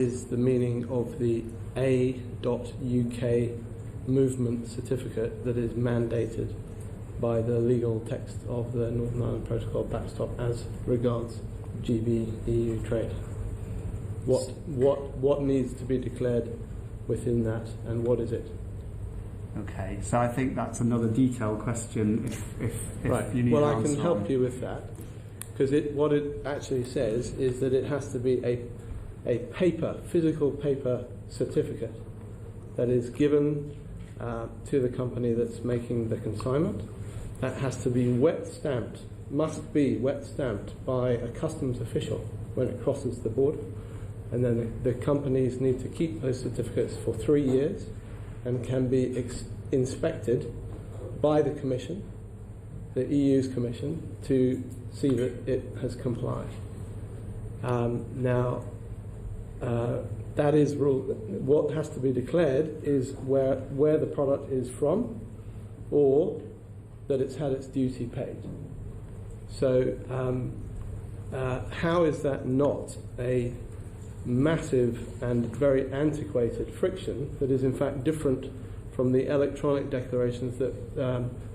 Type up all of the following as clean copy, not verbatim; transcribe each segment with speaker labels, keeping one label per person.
Speaker 1: is the meaning of the A.UK movement certificate that is mandated by the legal text of the Northern Ireland Protocol backstop as regards GB-EU trade. What needs to be declared within that, and what is it?
Speaker 2: Okay, so I think that's another detailed question if
Speaker 1: right.
Speaker 2: You need
Speaker 1: well,
Speaker 2: an
Speaker 1: I can
Speaker 2: answer
Speaker 1: help
Speaker 2: on.
Speaker 1: you with that, because what it actually says is that it has to be a physical paper certificate that is given to the company that's making the consignment. That has to be must be wet stamped by a customs official when it crosses the border. And then the companies need to keep those certificates for 3 years and can be inspected by the Commission, the EU's Commission, to see that it has complied. That is what has to be declared is where the product is from, or that it's had its duty paid. So how is that not a massive and very antiquated friction that is in fact different from the electronic declarations that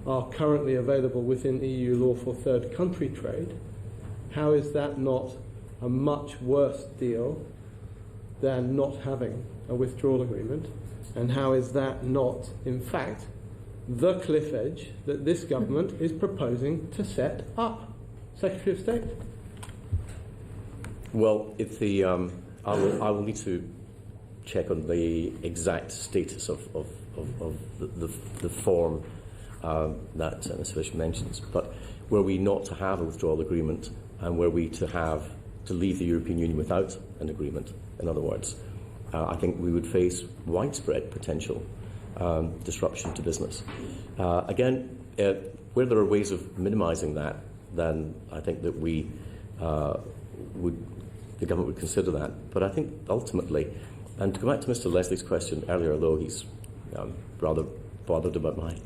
Speaker 1: are currently available within EU law for third country trade? How is that not a much worse deal than not having a withdrawal agreement? And how is that not, in fact, the cliff edge that this government is proposing to set up? Secretary of State?
Speaker 3: Well, if I will need to check on the exact status of the form that Ms. Fysh mentions. But were we not to have a withdrawal agreement, and were we to leave the European Union without an agreement, in other words, I think we would face widespread potential disruption to business. Again, where there are ways of minimising that, then I think that the government would consider that. But I think ultimately, and to go back to Mr. Leslie's question earlier, although he's rather bothered about my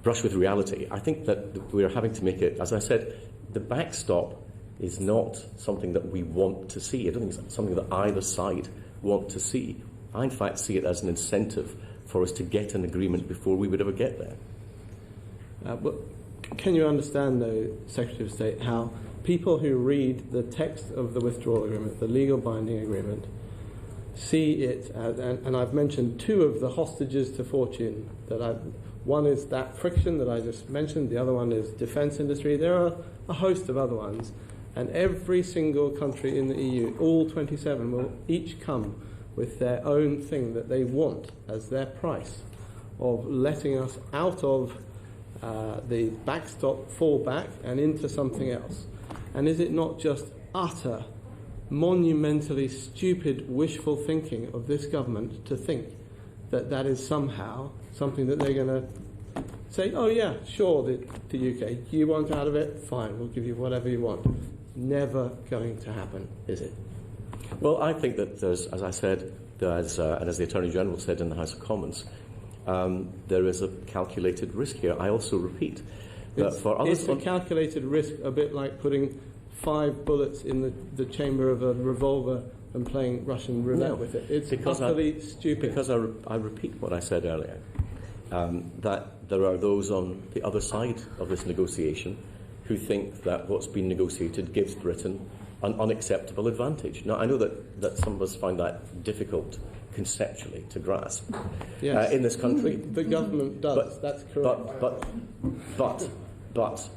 Speaker 3: brush with reality, I think that we're having to make it, as I said, the backstop is not something that we want to see. I don't think it's something that either side want to see. I, in fact, see it as an incentive for us to get an agreement before we would ever get there.
Speaker 1: But can you understand, though, Secretary of State, how people who read the text of the withdrawal agreement, the legal binding agreement, see it as, and I've mentioned two of the hostages to fortune, one is that friction that I just mentioned, the other one is defence industry. There are a host of other ones, and every single country in the EU, all 27, will each come with their own thing that they want as their price of letting us out of the backstop fallback and into something else. And is it not just utter, monumentally stupid, wishful thinking of this government to think that that is somehow something that they're going to say, oh yeah, sure, the UK, you want out of it? Fine, we'll give you whatever you want. Never going to happen, is it?
Speaker 3: Well, I think that there's, as I said, and as the Attorney General said in the House of Commons, there is a calculated risk here. I also repeat that for others...
Speaker 1: It's a calculated risk, a bit like putting 5 bullets in the chamber of a revolver and playing Russian roulette with it. It's utterly stupid.
Speaker 3: Because I repeat what I said earlier, that there are those on the other side of this negotiation who think that what's been negotiated gives Britain an unacceptable advantage. Now, I know that some of us find that difficult conceptually to grasp.
Speaker 1: Yes.
Speaker 3: In this country.
Speaker 1: The government does, that's correct.
Speaker 3: But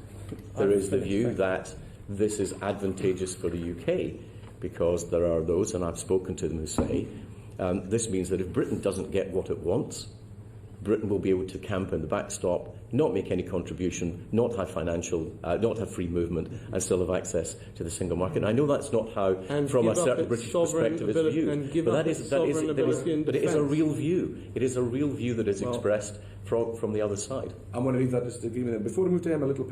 Speaker 3: there is the view that this is advantageous for the UK, because there are those, and I've spoken to them, who say this means that if Britain doesn't get what it wants, Britain will be able to camp in the backstop, not make any contribution, not have not have free movement, and still have access to the single market. And I know that's not how, from a certain British perspective, is viewed, but it is a real view. It is a real view that is expressed from the other side.
Speaker 4: I'm going to leave that disagreement. Before we move to Emma, a little